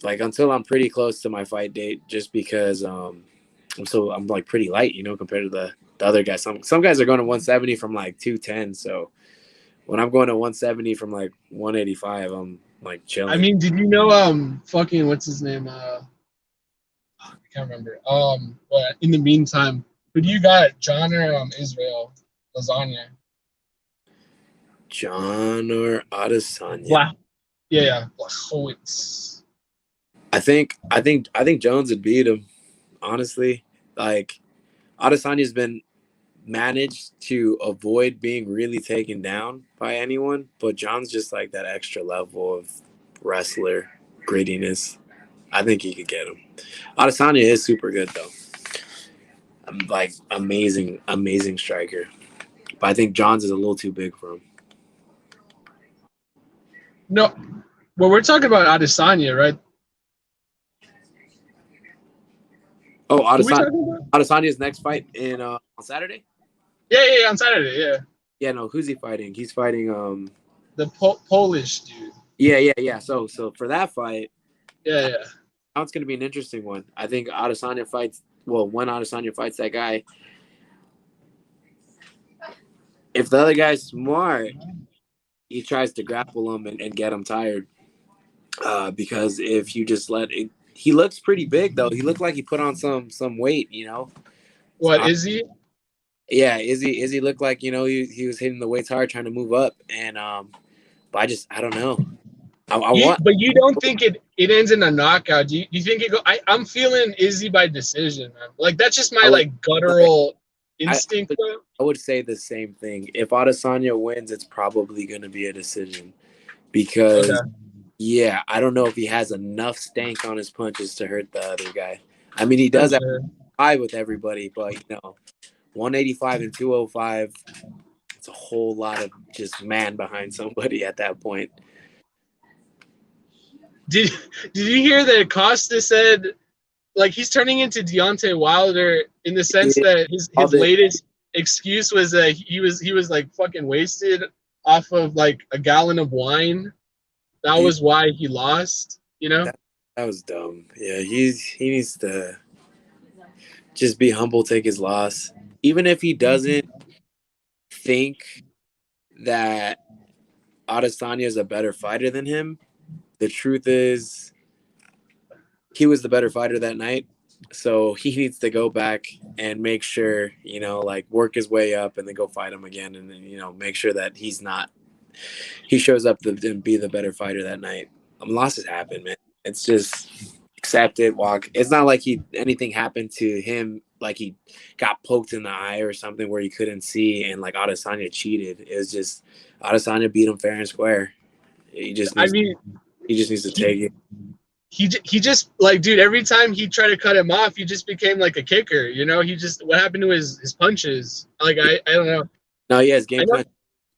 like until I'm pretty close to my fight date, just because I'm like pretty light, compared to the other guys. Some guys are going to 170 from like 210, so when I'm going to 170 from like 185, I'm like chilling. I mean, did you know fucking what's his name? can't remember. But in the meantime, who do you got, John or Israel Lasagna? John or Adesanya? Wow. Yeah. Blachowicz. I think Jones would beat him. Honestly, like Adesanya's been managed to avoid being really taken down by anyone, but John's just like that extra level of wrestler grittiness. I think he could get him. Adesanya is super good though. Like amazing striker. But I think John's is a little too big for him. No, well, we're talking about Adesanya, right? Oh, Adesanya's next fight in on Saturday? Yeah, on Saturday, yeah. Yeah, no, who's he fighting? He's fighting the Polish dude. Yeah. So for that fight, yeah. Now it's going to be an interesting one. I think Adesanya fights. Well, when Adesanya fights that guy, if the other guy's smart, he tries to grapple him and get him tired. Because if you just let it, he looks pretty big though. He looked like he put on some weight, you know. What is he? Yeah, Izzy looked like, you know, he was hitting the weights hard, trying to move up, and but I don't know. But you don't think it ends in a knockout? Do you think it go? I'm feeling Izzy by decision, man. Like that's just my guttural instinct. I would say the same thing. If Adesanya wins, it's probably going to be a decision because, yeah, I don't know if he has enough stank on his punches to hurt the other guy. I mean, he does have fight with everybody, but 185 and 205. It's a whole lot of just man behind somebody at that point. Did you hear that Costa said he's turning into Deontay Wilder in the sense that his latest excuse was that he was like fucking wasted off of like a gallon of wine. That was why he lost, That was dumb. Yeah, he needs to just be humble, take his loss. Even if he doesn't think that Adesanya is a better fighter than him, the truth is he was the better fighter that night. So he needs to go back and make sure, work his way up and then go fight him again. And then, make sure that he shows up to be the better fighter that night. Losses happen, man. It's just accept it, walk. It's not like anything happened to him, like he got poked in the eye or something where he couldn't see and like Adesanya cheated. It was just Adesanya beat him fair and square. He just needs to take it. He just dude, every time he tried to cut him off, he just became like a kicker. He just, what happened to his punches? I don't know. No, yeah, his game plan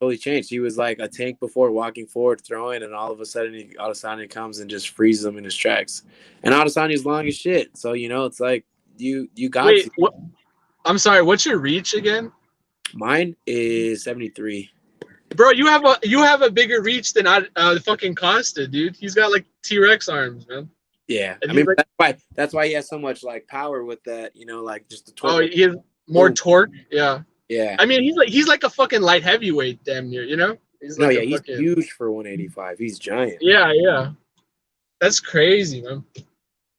totally changed. He was like a tank before, walking forward, throwing, and all of a sudden Adesanya comes and just freezes him in his tracks. And Adesanya's long as shit, so it's like you got. Wait, what? I'm sorry. What's your reach again? Mine is 73. Bro, you have a bigger reach than the fucking Costa, dude. He's got like T-Rex arms, man. Yeah, and I mean that's why he has so much power with that. Just the torque. Oh, he has more torque. Yeah. Yeah. I mean, he's like a fucking light heavyweight, damn near. He's he's huge for 185. He's giant. Yeah. That's crazy, man.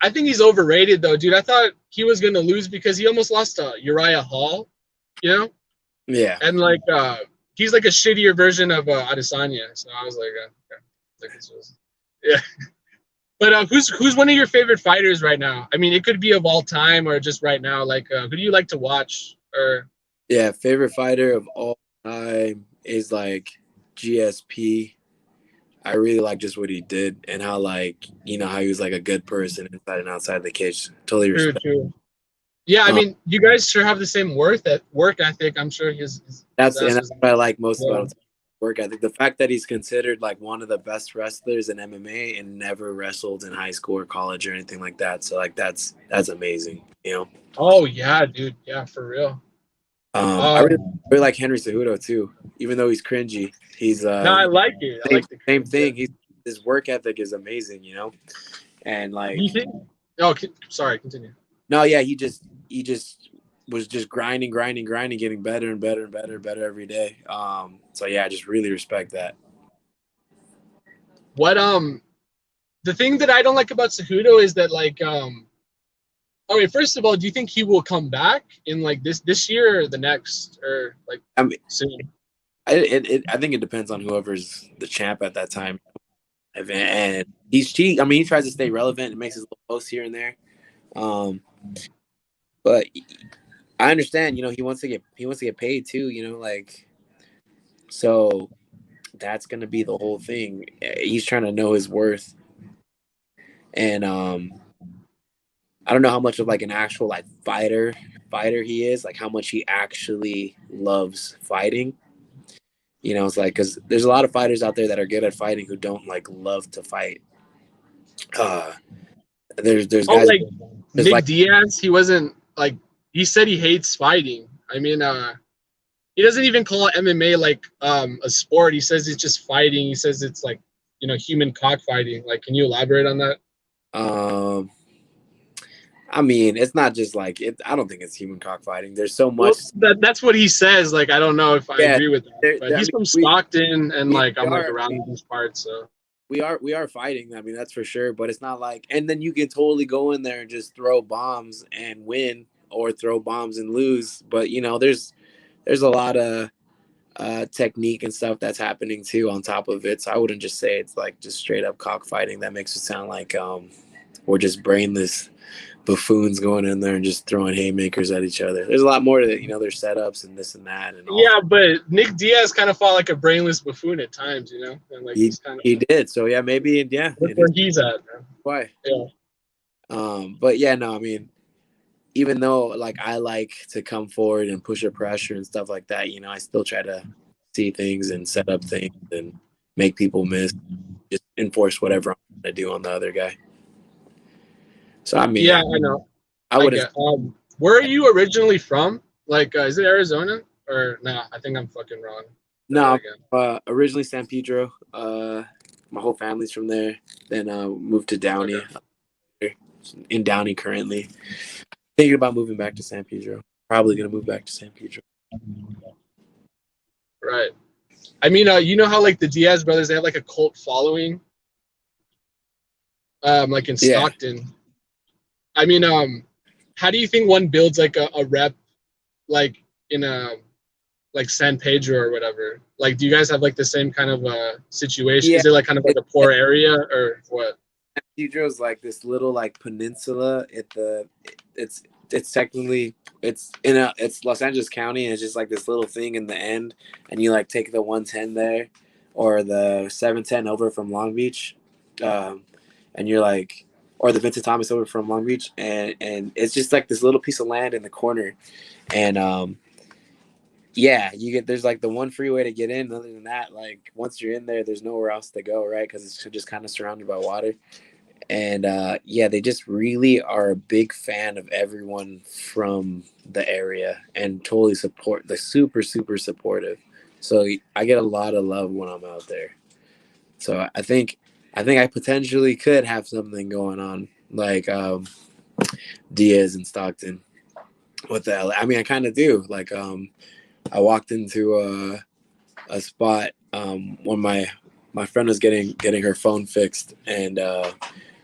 I think he's overrated though, dude. I thought he was gonna lose because he almost lost to Uriah Hall. Yeah. And he's like a shittier version of Adesanya. So I was like, yeah. But who's one of your favorite fighters right now? I mean, it could be of all time or just right now. Who do you like to watch? Or favorite fighter of all time is GSP. I really like just what he did and how how he was a good person inside and outside the cage. Totally respect. True. Yeah, I mean, you guys sure have the same work ethic. I'm sure that's what I like most about him. Work ethic. The fact that he's considered one of the best wrestlers in MMA and never wrestled in high school or college or anything like that. So that's amazing. Oh yeah, dude. Yeah, for real. I really like Henry Cejudo too, even though he's cringy. He's no, I like it. Same thing. His work ethic is amazing, and You think? Oh, sorry. Continue. No, yeah, he just was just grinding, getting better and better every day. So yeah, I just really respect that. What the thing that I don't like about Cejudo is that Okay, first of all, do you think he will come back in like this year or the next or like I mean, soon? I think it depends on whoever's the champ at that time. And he tries to stay relevant and makes his little posts here and there. But I understand, he wants to get paid too, like, so that's gonna be the whole thing. He's trying to know his worth, and I don't know how much of like an actual like fighter he is, like how much he actually loves fighting. It's like, because there's a lot of fighters out there that are good at fighting who don't like love to fight. There's guys. Like there's Nick like Diaz, he wasn't like he said he hates fighting. I mean, he doesn't even call MMA like a sport. He says it's just fighting. He says it's like human cockfighting. Like, can you elaborate on that? I mean, it's not just like it. I don't think it's human cockfighting. There's so much. Well, that's what he says. Like, I don't know if I agree with that. But he's from Stockton, and like I'm like around these parts, so we are fighting. I mean, that's for sure. But it's not like, and then you can totally go in there and just throw bombs and win, or throw bombs and lose. But there's a lot of technique and stuff that's happening too on top of it. So I wouldn't just say it's like just straight up cockfighting. That makes it sound like we're just brainless buffoons going in there and just throwing haymakers at each other. There's a lot more to it. There's setups and this and that and all. Yeah, but Nick Diaz kind of fought like a brainless buffoon at times, and like he did. So yeah, maybe that's where he's at, man. Why? Yeah. But yeah, no, I mean, even though like I like to come forward and push a pressure and stuff like that, I still try to see things and set up things and make people miss, just enforce whatever I'm going to do on the other guy. So I mean, yeah, I know. I would. Where are you originally from? Like, is it Arizona or no? I think I'm fucking wrong. No, originally San Pedro. My whole family's from there. Then moved to Downey. Okay. In Downey currently. Thinking about moving back to San Pedro. Probably gonna move back to San Pedro. Right. I mean, you know how like the Diaz brothers, they have like a cult following. Like in Stockton. I mean, how do you think one builds like a rep, like in like San Pedro or whatever? Like, do you guys have like the same kind of situation? Yeah. Is it like kind of like a poor area or what? San Pedro's like this little like peninsula. It's technically it's Los Angeles County, and it's just like this little thing in the end, and you like take the 110 there or the 710 over from Long Beach, and you're like, or the Vincent Thomas over from Long Beach, and it's just like this little piece of land in the corner, and there's like the one freeway to get in. Other than that, like once you're in there, there's nowhere else to go, right? Because it's just kind of surrounded by water. And they just really are a big fan of everyone from the area and totally support. They're super, super supportive. So I get a lot of love when I'm out there. So I think I potentially could have something going on like Diaz and Stockton. What the hell? I mean, I kind of do. Like I walked into a spot when my friend was getting her phone fixed, and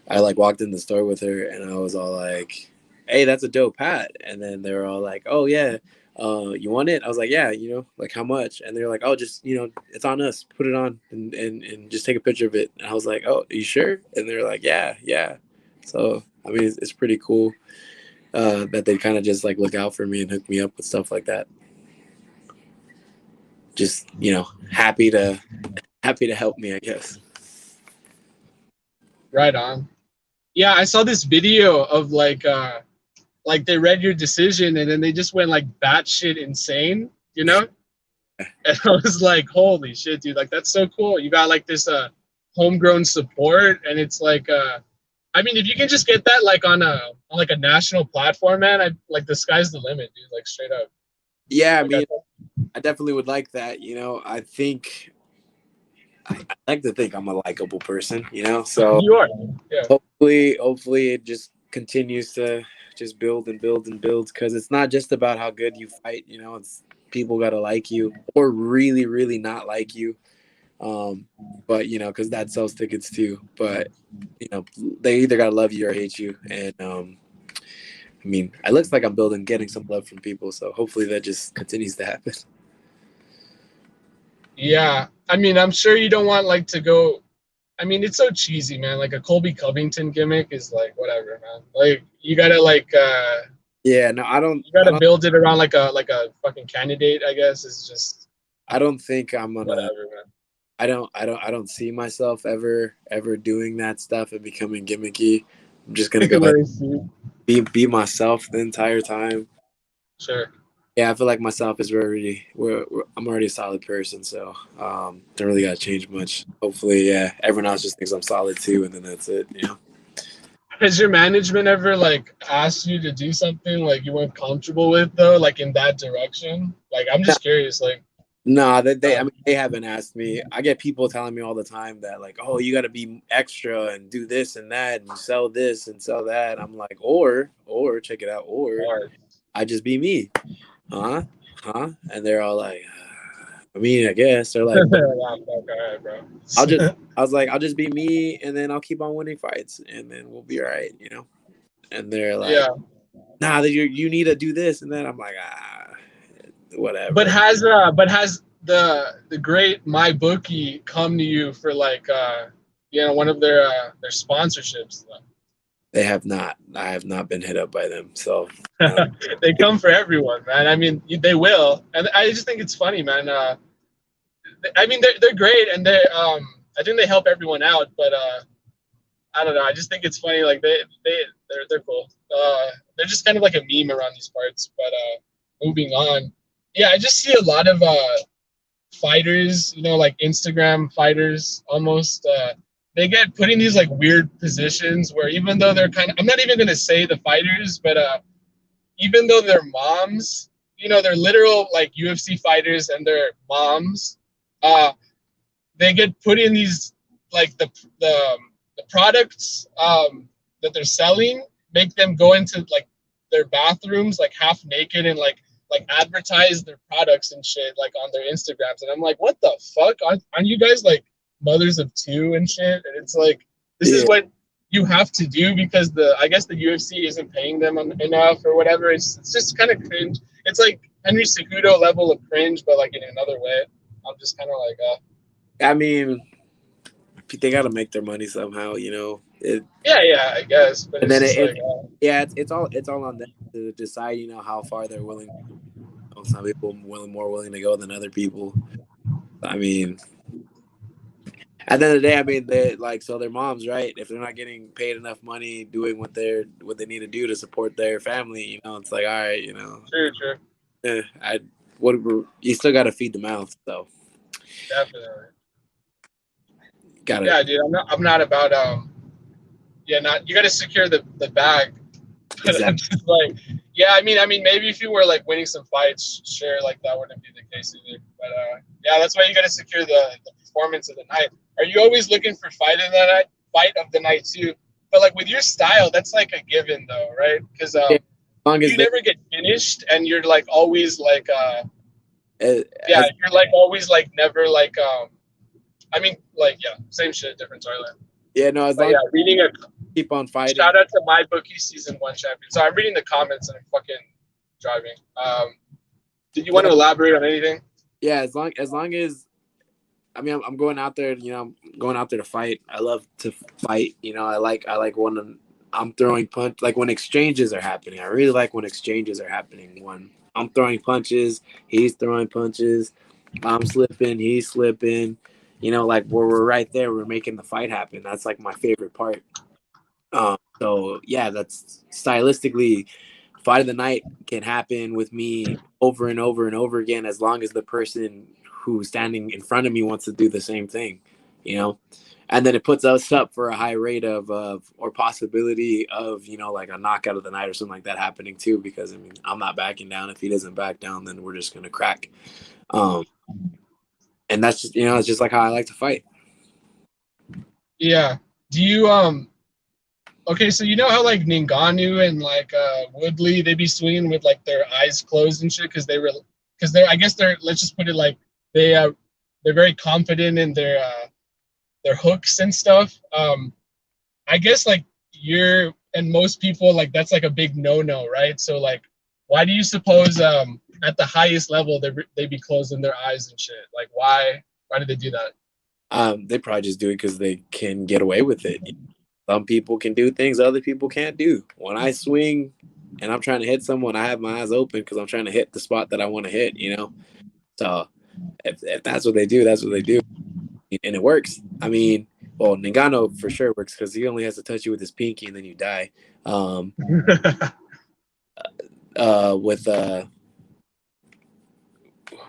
I like walked in the store with her, and I was all like, "Hey, that's a dope hat." And then they were all like, "Oh yeah, you want it?" I was like, "Yeah, like how much?" And they're like, "Oh, just it's on us. Put it on and just take a picture of it." And I was like, "Oh, are you sure?" And they're like, "Yeah." So I mean, it's pretty cool that they kind of just like look out for me and hook me up with stuff like that. Just happy to help me, I guess. Right on. Yeah, I saw this video of like they read your decision and then they just went like batshit insane, And I was like, holy shit, dude, like that's so cool. You got like this homegrown support, and it's like I mean, if you can just get that like on like a national platform, man, like the sky's the limit, dude, like straight up. Yeah, I mean, I definitely would like that, I think I like to think I'm a likable person, so you are. Yeah. Hopefully it just continues to just build and build and build, because it's not just about how good you fight, it's people got to like you or really, really not like you. But because that sells tickets too, but they either got to love you or hate you. And I mean, it looks like I'm getting some love from people, so hopefully that just continues to happen. Yeah, I mean, I'm sure you don't want like to go. I mean, it's so cheesy, man. Like a Colby Covington gimmick is like whatever, man. Like you gotta like Yeah, no, I don't. you gotta build it around like a fucking candidate. I guess it's just I don't think I'm gonna. whatever, man. I don't see myself ever doing that stuff and becoming gimmicky. I'm just gonna go Very sweet. be myself the entire time. Sure. Yeah, I feel like myself is I'm already a solid person, so don't really gotta change much. Hopefully, yeah, everyone else just thinks I'm solid too, and then that's it, you know. Has your management ever like asked you to do something like you weren't comfortable with though, like in that direction? Like I'm just curious, like. No, I mean, they haven't asked me. I get people telling me all the time that like, oh, you got to be extra and do this and that and sell this and sell that. I'm like, or check it out, or I just be me, huh? And they're all like, I mean, I guess they're like, I was like, I'll just be me, and then I'll keep on winning fights, and then we'll be all right, you know. And they're like, yeah. Nah, you need to do this and then. I'm like, whatever. But has the great My Bookie come to you for like one of their sponsorships though? They have not. I have not been hit up by them. So they come for everyone, man. I mean, they will, and I just think it's funny, man. I mean, they're great, and I think they help everyone out. But I don't know. I just think it's funny. Like they're cool. They're just kind of like a meme around these parts. But moving on. Yeah, I just see a lot of fighters, like Instagram fighters almost. They get put in these like weird positions where even though they're I'm not even going to say the fighters, but even though they're moms, they're literal like UFC fighters and they're moms, they get put in these like the products that they're selling make them go into like their bathrooms like half naked and like advertise their products and shit like on their Instagrams, and I'm like, what the fuck? Aren't you guys like mothers of two and shit? And it's like this is what you have to do because I guess the UFC isn't paying them enough or whatever. It's just kind of cringe. It's like Henry Cejudo level of cringe, but like in another way. I'm just kind of like, I mean, they got to make their money somehow, Yeah, I guess. But and then it's all on them to decide, how far they're willing. Some people more willing to go than other people. I mean, at the end of the day, I mean, they're moms, right? If they're not getting paid enough money doing what they need to do to support their family, it's like, all right, Sure. You still got to feed the mouth, so Definitely. Got it. Yeah, dude. I'm not about you got to secure the bag. Exactly. I'm just like, I mean, maybe if you were like winning some fights, sure, like that wouldn't be the case either. But that's why you got to secure the performance of the night. Are you always looking for fight of the night too? But like with your style, that's like a given though, right? Because you never get finished, and you're like always like you're like always like never like same shit, different toilet. Yeah, no, reading keep on fighting. Shout out to My Bookie Season 1 champion. So I'm reading the comments and I'm fucking driving. Did you want to elaborate on anything? Yeah, as long as I mean, I'm going out there, I'm going out there to fight. I love to fight, I like when I'm throwing punch, like when exchanges are happening. I really like when exchanges are happening. When I'm throwing punches, he's throwing punches, I'm slipping, he's slipping. Like where we're right there, we're making the fight happen. That's like my favorite part. So yeah, that's stylistically, fight of the night can happen with me over and over and over again, as long as the person who's standing in front of me wants to do the same thing, and then it puts us up for a high rate of or possibility of, like a knockout of the night or something like that happening too, because I mean, I'm not backing down. If he doesn't back down, then we're just going to crack. And that's just, it's just like how I like to fight. Yeah. Do you, okay, so how like Ngannou and like Woodley, they be swinging with like their eyes closed and shit because I guess let's just put it like they're very confident in their hooks and stuff. I guess like and most people like that's like a big no-no, right? So like, why do you suppose at the highest level they be closing their eyes and shit? Like, why did they do that? They probably just do it because they can get away with it. Some people can do things other people can't do. When I swing and I'm trying to hit someone, I have my eyes open because I'm trying to hit the spot that I want to hit, you know? So if that's what they do, that's what they do. And it works. I mean, well, Ngannou for sure works because he only has to touch you with his pinky and then you die.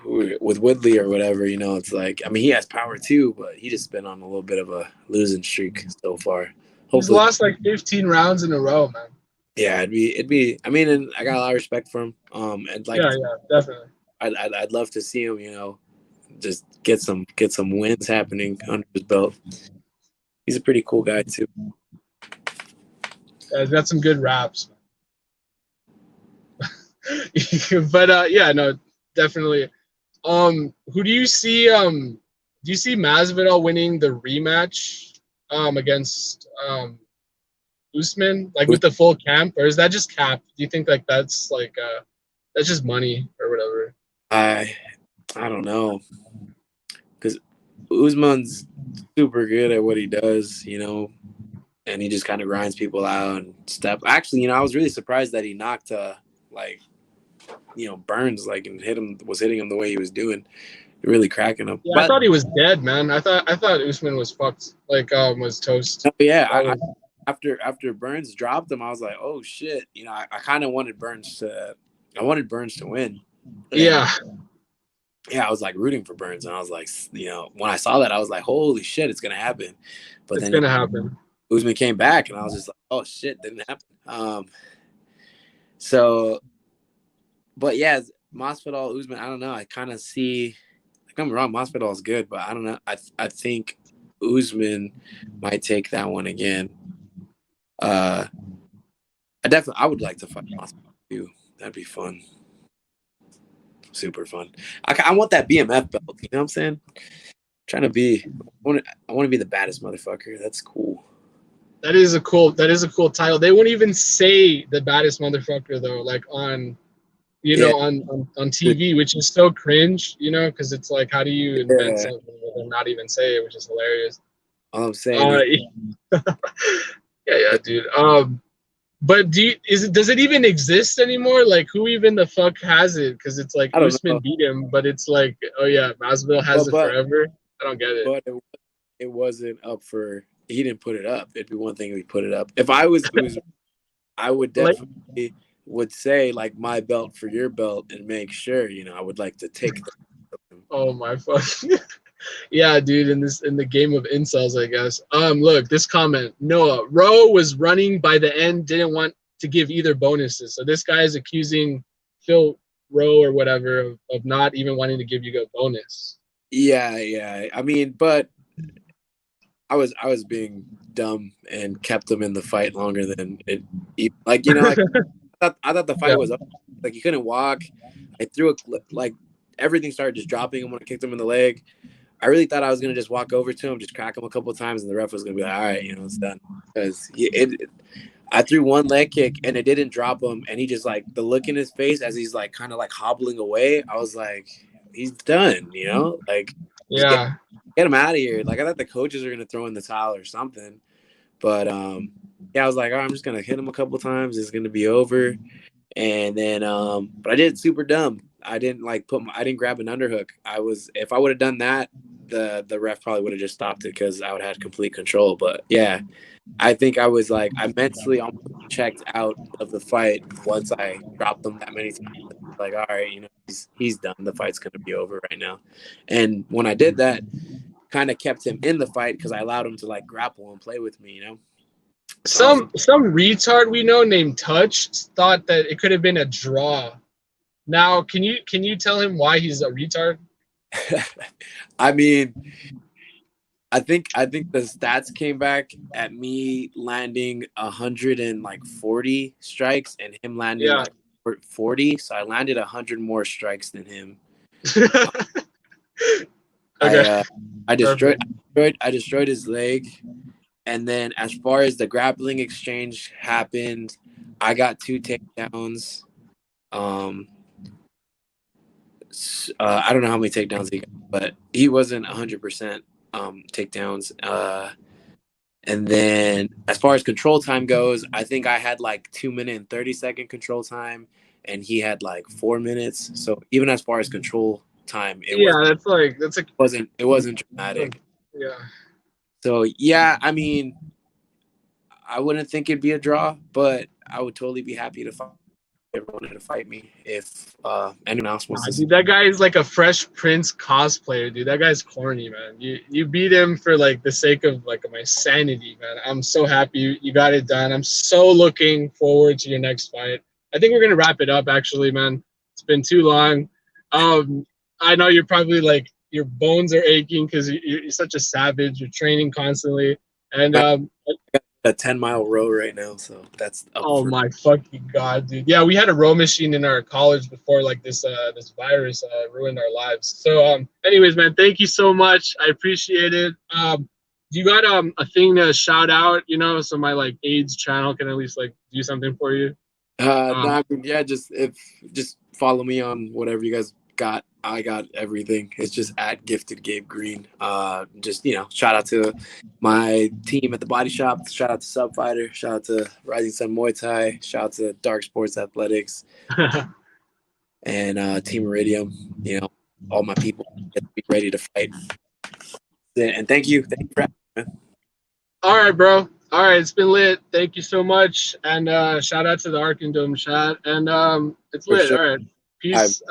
With Woodley or whatever, you know, it's like, I mean, he has power too, but he just been on a little bit of a losing streak so far. Hopefully, he's lost like 15 rounds in a row, man. Yeah, it'd be. I mean, and I got a lot of respect for him. And like, yeah, definitely. I'd love to see him, you know, just get some wins happening under his belt. He's a pretty cool guy too. Yeah, he's got some good raps. But yeah, no, definitely. Who do you see? Do you see Masvidal winning the rematch against Usman, like with the full camp, or is that just cap? Do you think like that's just money or whatever? I don't know, because Usman's super good at what he does, you know, and he just kind of grinds people out and stuff. Actually, you know, I was really surprised that he knocked Burns, like, and was hitting him the way he was doing, really cracking him. Yeah, but I thought he was dead, man. I thought Usman was fucked, like was toast. Oh, yeah, after Burns dropped him, I was like, oh shit, you know, I kind of wanted Burns to win. Yeah. Yeah, I was like rooting for Burns, and I was like, you know, when I saw that, I was like, holy shit, it's gonna happen. But it's gonna happen. Usman came back, and I was just like, oh shit, didn't happen. But yeah, Masvidal, Usman, I don't know. I kind of see. Don't get me wrong, Masvidal is good, but I don't know. I think Usman might take that one again. I would like to fight Masvidal too. That'd be fun. Super fun. I want that BMF belt. You know what I'm saying? I want to be the baddest motherfucker. That's cool. That is a cool title. They won't even say the baddest motherfucker though, like on, you know, on TV, which is so cringe, you know, because it's like, how do you invent something and not even say it, which is hilarious. All I'm saying. Yeah, dude. But does it even exist anymore? Like, who even the fuck has it? Because it's like Usman beat him, but it's like, oh yeah, Masvidal has it forever. I don't get it. But it wasn't up for. He didn't put it up. It'd be one thing if he put it up. If I was I would definitely would say like my belt for your belt and make sure, you know, I would like to take them. Oh my fuck. Yeah, dude, in the game of incels, I guess. Look, this comment. Noah, Rowe was running by the end, didn't want to give either bonuses. So this guy is accusing Phil Rowe or whatever of not even wanting to give you a bonus. Yeah. I mean, but I was being dumb and kept him in the fight longer than it. Like, you know, like I thought the fight was up. Like, he couldn't walk. I threw like everything started just dropping him when I kicked him in the leg. I really thought I was gonna just walk over to him, just crack him a couple of times, and the ref was gonna be like, "All right, you know, it's done." Because I threw one leg kick and it didn't drop him, and he just like the look in his face as he's like kind of like hobbling away. I was like, "He's done," you know, like yeah, get him out of here. Like I thought the coaches were gonna throw in the towel or something, but yeah, I was like, "All right, I'm just gonna hit him a couple of times. It's gonna be over." And then, but I did super dumb. I didn't like I didn't grab an underhook. If I would have done that, the ref probably would have just stopped it because I would have had complete control. But yeah, I think I was like, I mentally almost checked out of the fight once I dropped him that many times. Like, all right, you know, he's done. The fight's going to be over right now. And when I did that, kind of kept him in the fight because I allowed him to like grapple and play with me, you know? Some retard we know named Touch thought that it could have been a draw. Now, can you tell him why he's a retard? I mean, I think the stats came back at me landing 140 strikes and him landing like 40. So I landed 100 more strikes than him. Okay. I destroyed his leg. And then as far as the grappling exchange happened, I got 2 takedowns. I don't know how many takedowns he got, but he wasn't 100% takedowns. And then as far as control time goes, I think I had like 2-minute and 30-second control time, and he had like 4 minutes. So even as far as control time, it wasn't dramatic. Yeah. So yeah, I mean, I wouldn't think it'd be a draw, but I would totally be happy to fight everyone to fight me if anyone else wants to. Dude, that guy is like a Fresh Prince cosplayer, dude. That guy's corny, man. You beat him for like the sake of like my sanity, man. I'm so happy you got it done. I'm so looking forward to your next fight. I think we're gonna wrap it up, actually, man. It's been too long. I know you're probably like your bones are aching because you're such a savage. You're training constantly, and a 10-mile row right now, so that's my fucking god, dude. Yeah, we had a row machine in our college before like this virus ruined our lives. So anyways, man, thank you so much. I appreciate it. You got a thing to shout out, so my like AIDS channel can at least like do something for you? Yeah, just follow me on whatever you guys got. I got everything. It's just at Gifted Gabe Green. Just shout out to my team at the Body Shop. Shout out to Sub Fighter. Shout out to Rising Sun Muay Thai. Shout out to Dark Sports Athletics and Team Iridium. All my people be ready to fight. And thank you for having me, man. All right, bro. All right, it's been lit. Thank you so much, and shout out to the Arkham Dome chat. And it's lit. Sure. All right, peace.